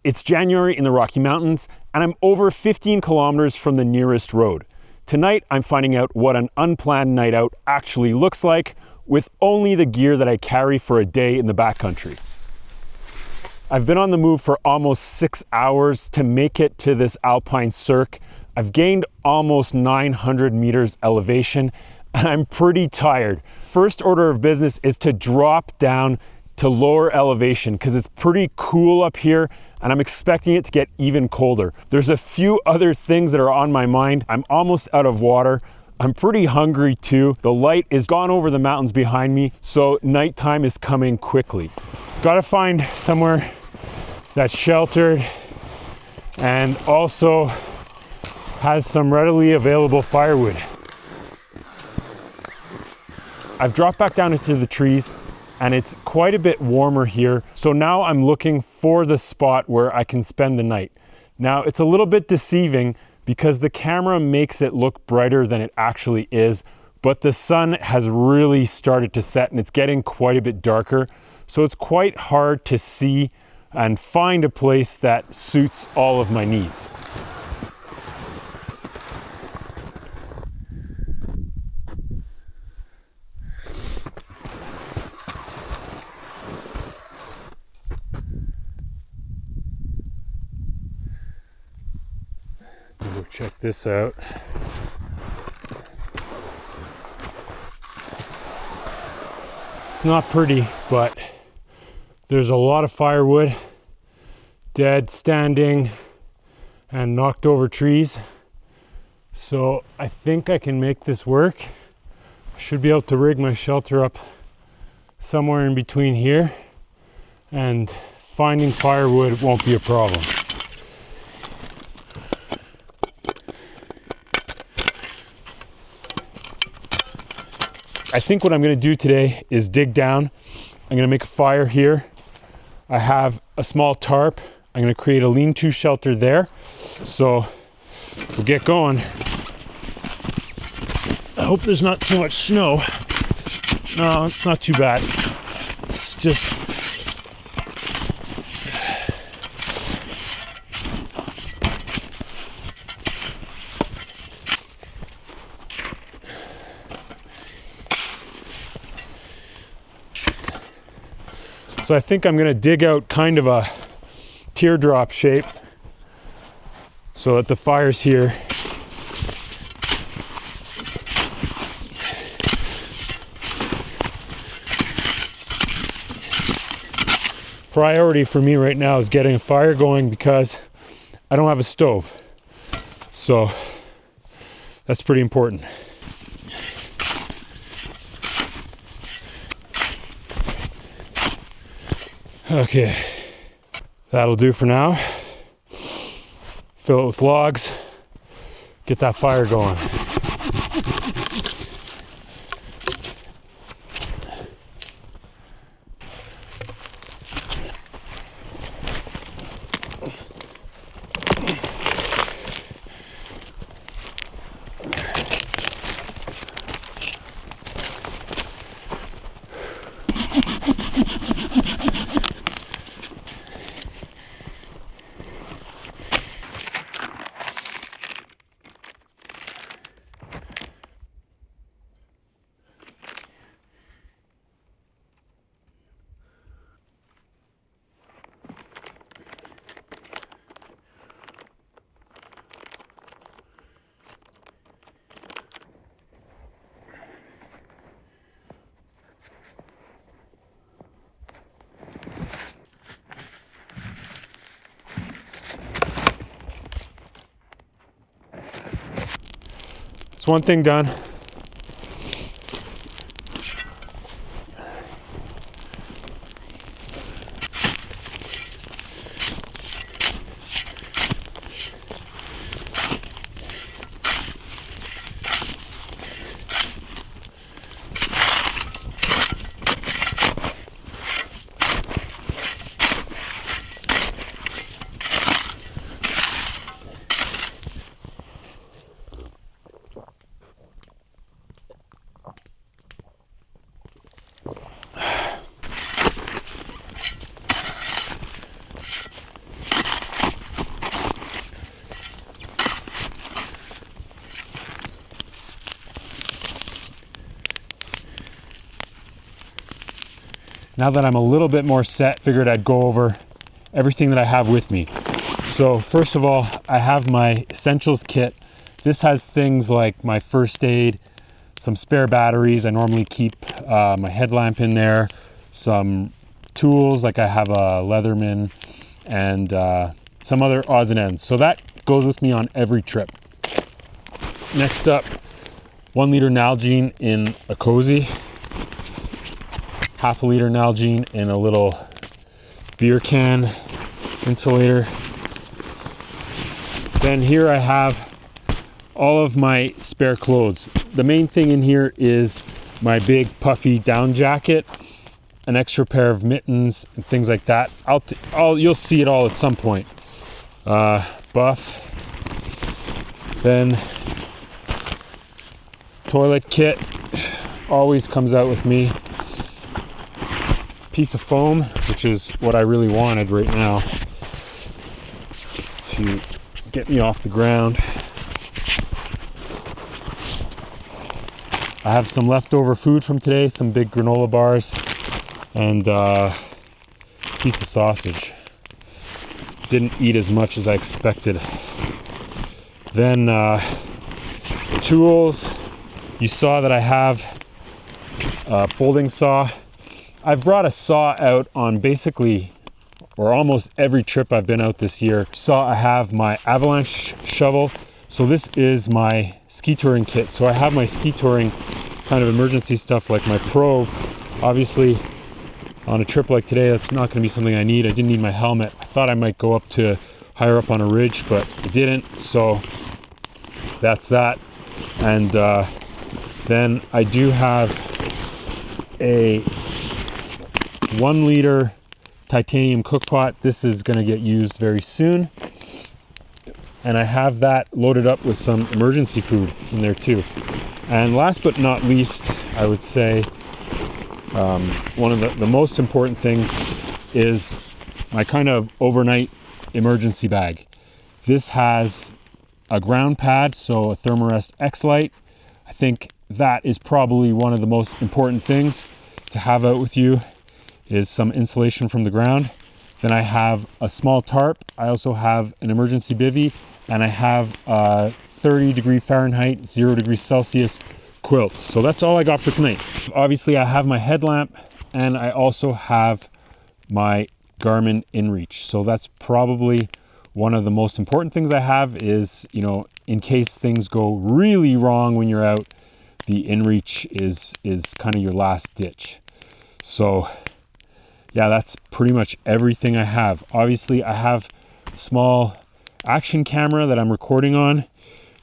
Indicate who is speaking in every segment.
Speaker 1: It's January in the Rocky Mountains, and I'm over 15 kilometers from the nearest road. Tonight, I'm finding out what an unplanned night out actually looks like with only the gear that I carry for a day in the backcountry. I've been on the move for almost 6 hours to make it to this Alpine Cirque. I've gained almost 900 meters elevation, and I'm pretty tired. First order of business is to drop down to lower elevation because it's pretty cool up here and I'm expecting it to get even colder. There's a few other things that are on my mind. I'm almost out of water. I'm pretty hungry too. The light is gone over the mountains behind me, so nighttime is coming quickly. Gotta find somewhere that's sheltered and also has some readily available firewood. I've dropped back down into the trees and it's quite a bit warmer here. So now I'm looking for the spot where I can spend the night. Now it's a little bit deceiving because the camera makes it look brighter than it actually is, but the sun has really started to set and it's getting quite a bit darker. So it's quite hard to see and find a place that suits all of my needs. Go check this out. It's not pretty, but there's a lot of firewood, dead, standing, and knocked over trees. So I think I can make this work. I should be able to rig my shelter up somewhere in between here, and finding firewood won't be a problem. I think what I'm going to do today is dig down. I'm going to make a fire here. I have a small tarp. I'm going to create a lean-to shelter there. So we'll get going. I hope there's not too much snow. No, it's not too bad. It's just so I think I'm going to dig out kind of a teardrop shape so that the fire's here. Priority for me right now is getting a fire going because I don't have a stove. So that's pretty important. Okay, that'll do for now. Fill it with logs, get that fire going. It's one thing done. now that I'm a little bit more set, figured I'd go over everything that I have with me. So first of all, I have my essentials kit. This has things like my first aid, some spare batteries. I normally keep my headlamp in there, some tools, like I have a Leatherman, and some other odds and ends. So that goes with me on every trip. Next up, 1 liter Nalgene in a cozy, half a liter Nalgene in a little beer can insulator. Then here I have all of my spare clothes. The main thing in here is my big puffy down jacket, an extra pair of mittens and things like that. You'll see it all at some point. Buff. Then toilet kit always comes out with me. Piece of foam, which is what I really wanted right now to get me off the ground. I have some leftover food from today, some big granola bars, and a piece of sausage. Didn't eat as much as I expected. Then tools. You saw that I have a folding saw. I've brought a saw out on basically, or almost every trip I've been out this year. Saw I have my avalanche shovel. So this is my ski touring kit. So I have my ski touring kind of emergency stuff, like my probe. Obviously, on a trip like today, that's not gonna be something I need. I didn't need my helmet. I thought I might go up to higher up on a ridge, but I didn't. So that's that. And then I do have a 1 liter titanium cook pot. This is gonna get used very soon. And I have that loaded up with some emergency food in there too. And last but not least, I would say one of the most important things is my kind of overnight emergency bag. This has a ground pad, so a Thermarest X-Lite. I think that is probably one of the most important things to have out with you, is some insulation from the ground. Then I have a small tarp. I also have an emergency bivvy, and I have a 30°F, 0°C quilt. So that's all I got for tonight. Obviously, I have my headlamp, and I also have my Garmin InReach. So that's probably one of the most important things I have is, you know, in case things go really wrong when you're out, the InReach is kind of your last ditch. So yeah, that's pretty much everything I have. Obviously, I have a small action camera that I'm recording on.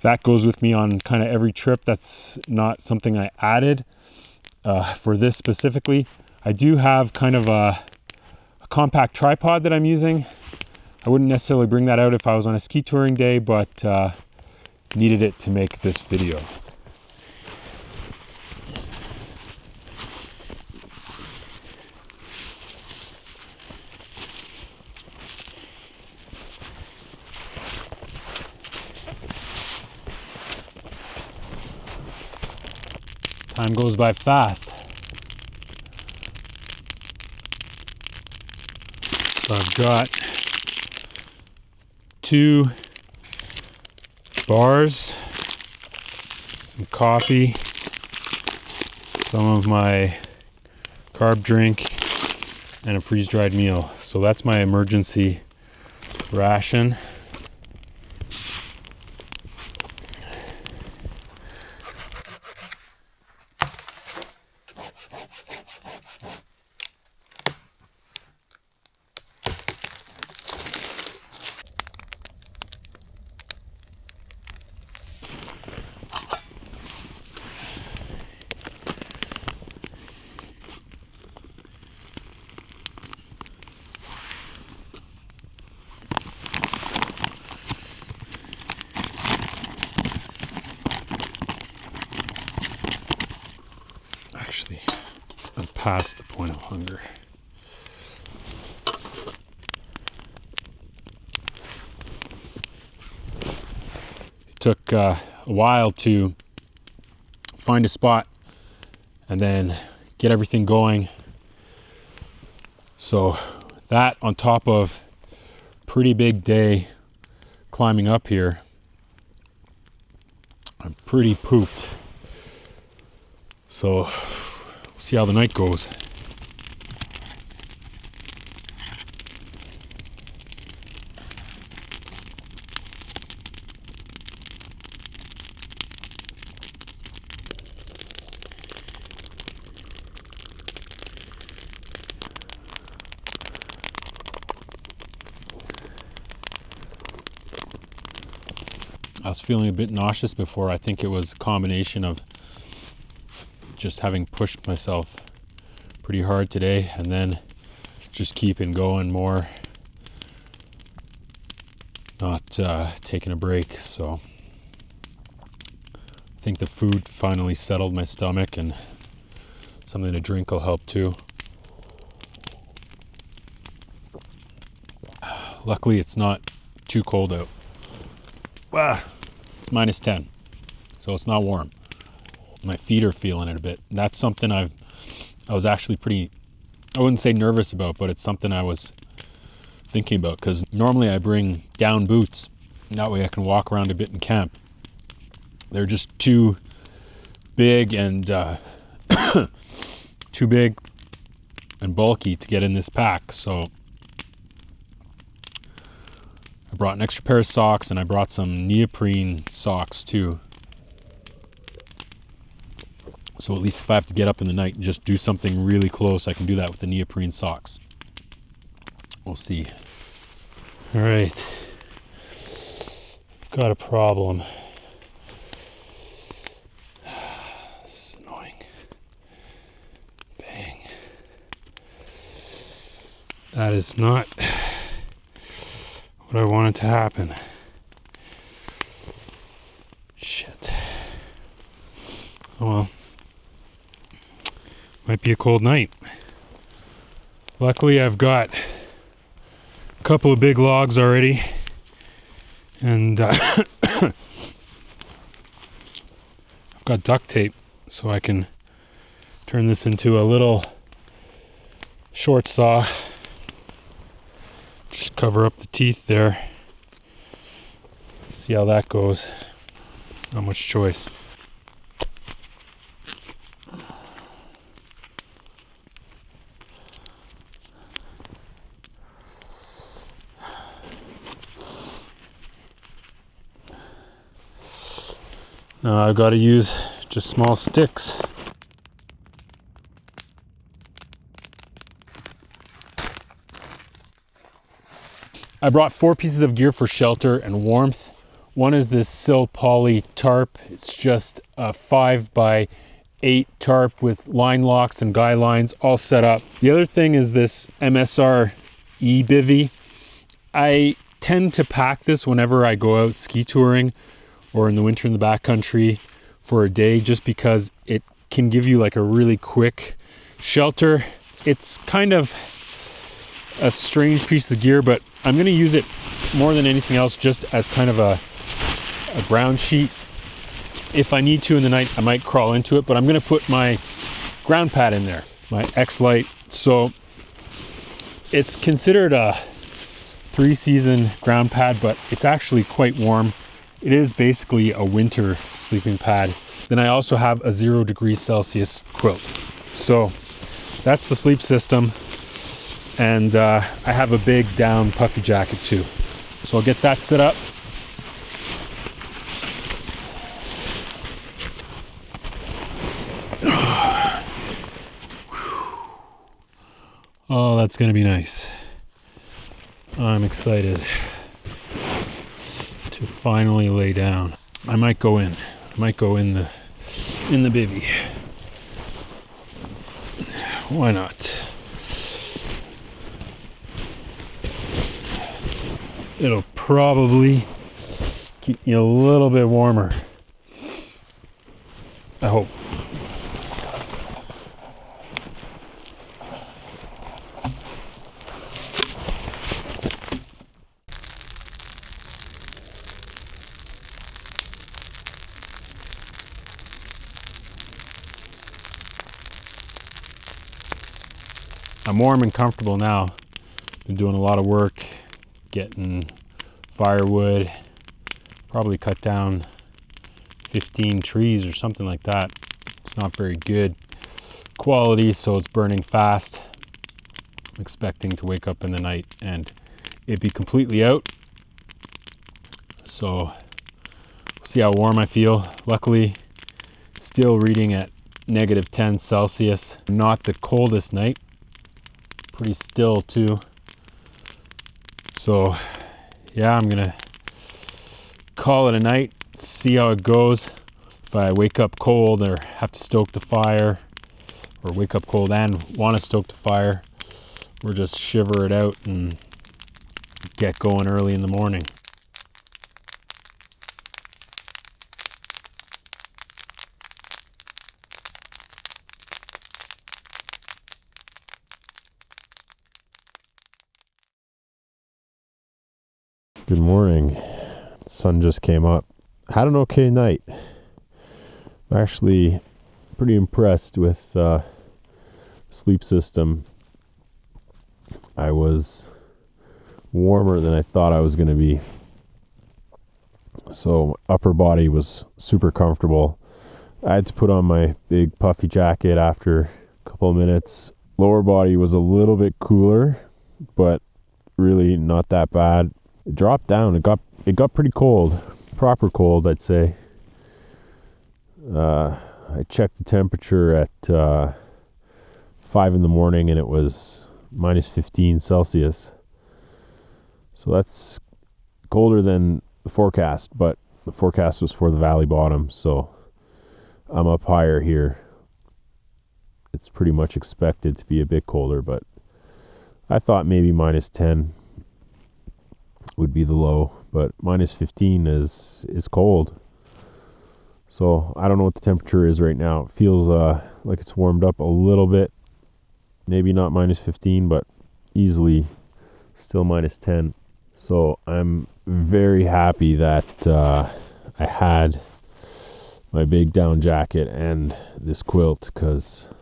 Speaker 1: That goes with me on kind of every trip. That's not something I added for this specifically. I do have kind of a compact tripod that I'm using. I wouldn't necessarily bring that out if I was on a ski touring day, but needed it to make this video. Time goes by fast. So I've got 2 bars, some coffee, some of my carb drink, and a freeze-dried meal. So that's my emergency ration. Actually, I'm past the point of hunger. It took a while to find a spot and then get everything going. So that on top of pretty big day climbing up here, I'm pretty pooped. So we'll see how the night goes. I was feeling a bit nauseous before. I think it was a combination of just having pushed myself pretty hard today and then just keeping going more, not taking a break. So I think the food finally settled my stomach, and something to drink will help too. Luckily it's not too cold out. It's -10, so it's not warm. My feet are feeling it a bit. That's something I was actually pretty, I wouldn't say nervous about, but it's something I was thinking about, because normally I bring down boots, and that way I can walk around a bit in camp. They're just too big and too big and bulky to get in this pack. So I brought an extra pair of socks, and I brought some neoprene socks too. So at least if I have to get up in the night and just do something really close, I can do that with the neoprene socks. We'll see. All right. Got a problem. This is annoying. Bang. That is not what I wanted to happen. Shit. Oh well. Might be a cold night. Luckily I've got a couple of big logs already, and I've got duct tape so I can turn this into a little short saw. Just cover up the teeth there. See how that goes. Not much choice. Now I've got to use just small sticks. I brought 4 pieces of gear for shelter and warmth. One is this Sil Poly tarp. It's just a 5x8 tarp with line locks and guy lines all set up. The other thing is this MSR E-bivy. I tend to pack this whenever I go out ski touring or in the winter in the backcountry for a day, just because it can give you like a really quick shelter. It's kind of a strange piece of gear, but I'm going to use it more than anything else just as kind of a ground sheet. If I need to in the night, I might crawl into it, but I'm going to put my ground pad in there, my X-Lite. So it's considered a 3-season ground pad, but it's actually quite warm. It is basically a winter sleeping pad. Then I also have a 0 degrees Celsius quilt. So that's the sleep system. And I have a big down puffy jacket too. So I'll get that set up. Oh, that's gonna be nice. I'm excited to finally lay down. I might go in. I might go in the bivvy. Why not? It'll probably keep me a little bit warmer. I hope. I'm warm and comfortable now. Been doing a lot of work, getting firewood, probably cut down 15 trees or something like that. It's not very good quality, so it's burning fast. I'm expecting to wake up in the night and it be completely out. So we'll see how warm I feel. Luckily, still reading at -10 Celsius. Not the coldest night. Pretty still too. So yeah, I'm gonna call it a night, see how it goes. If I wake up cold or have to stoke the fire, or wake up cold and want to stoke the fire, or just shiver it out and get going early in the morning.
Speaker 2: Good morning. Sun just came up. Had an okay night. I'm actually pretty impressed with sleep system. I was warmer than I thought I was going to be. So upper body was super comfortable. I had to put on my big puffy jacket after a couple of minutes. Lower body was a little bit cooler, but really not that bad. It dropped down. It got pretty cold, proper cold, I'd say. I checked the temperature at 5 in the morning and it was -15 Celsius. So that's colder than the forecast, but the forecast was for the valley bottom, so I'm up higher here. It's pretty much expected to be a bit colder, but I thought maybe -10 would be the low, but -15 is cold. So I don't know what the temperature is right now. It feels like it's warmed up a little bit. Maybe not -15, but easily still -10. So I'm very happy that I had my big down jacket and this quilt, because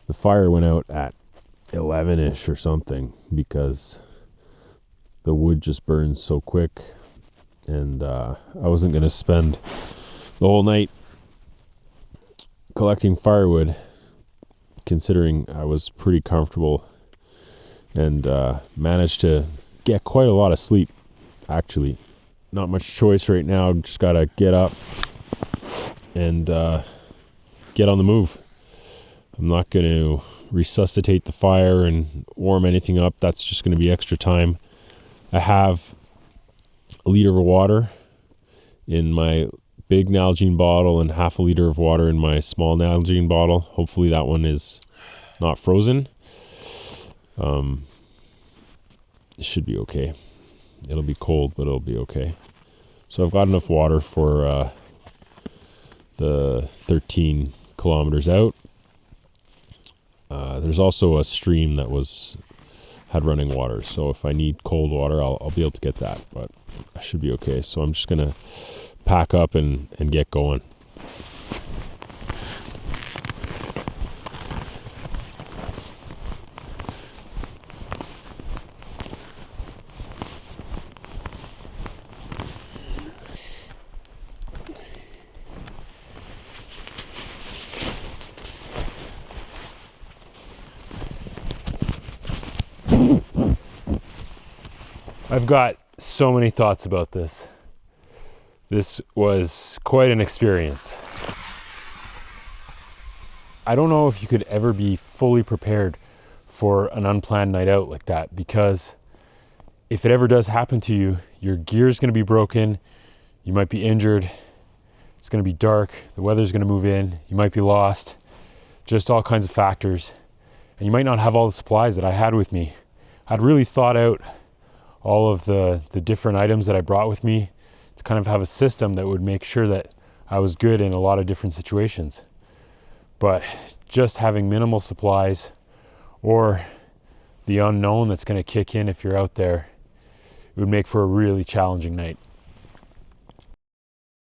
Speaker 2: the fire went out at 11ish or something, because the wood just burns so quick, and I wasn't going to spend the whole night collecting firewood, considering I was pretty comfortable and managed to get quite a lot of sleep, actually. Not much choice right now, just gotta get up and get on the move. I'm not going to resuscitate the fire and warm anything up. That's just going to be extra time. I have a liter of water in my big Nalgene bottle and half a liter of water in my small Nalgene bottle. Hopefully that one is not frozen. It should be okay. It'll be cold, but it'll be okay. So I've got enough water for the 13 kilometers out. There's also a stream that had running water, so if I need cold water, I'll be able to get that, but I should be okay. So I'm just gonna pack up and get going.
Speaker 1: I've got so many thoughts about this. This was quite an experience. I don't know if you could ever be fully prepared for an unplanned night out like that, because if it ever does happen to you, your gear's going to be broken, you might be injured, it's going to be dark, the weather's going to move in, you might be lost, just all kinds of factors. And you might not have all the supplies that I had with me. I'd really thought out all of the different items that I brought with me to kind of have a system that would make sure that I was good in a lot of different situations. But just having minimal supplies, or the unknown that's going to kick in if you're out there, it would make for a really challenging night.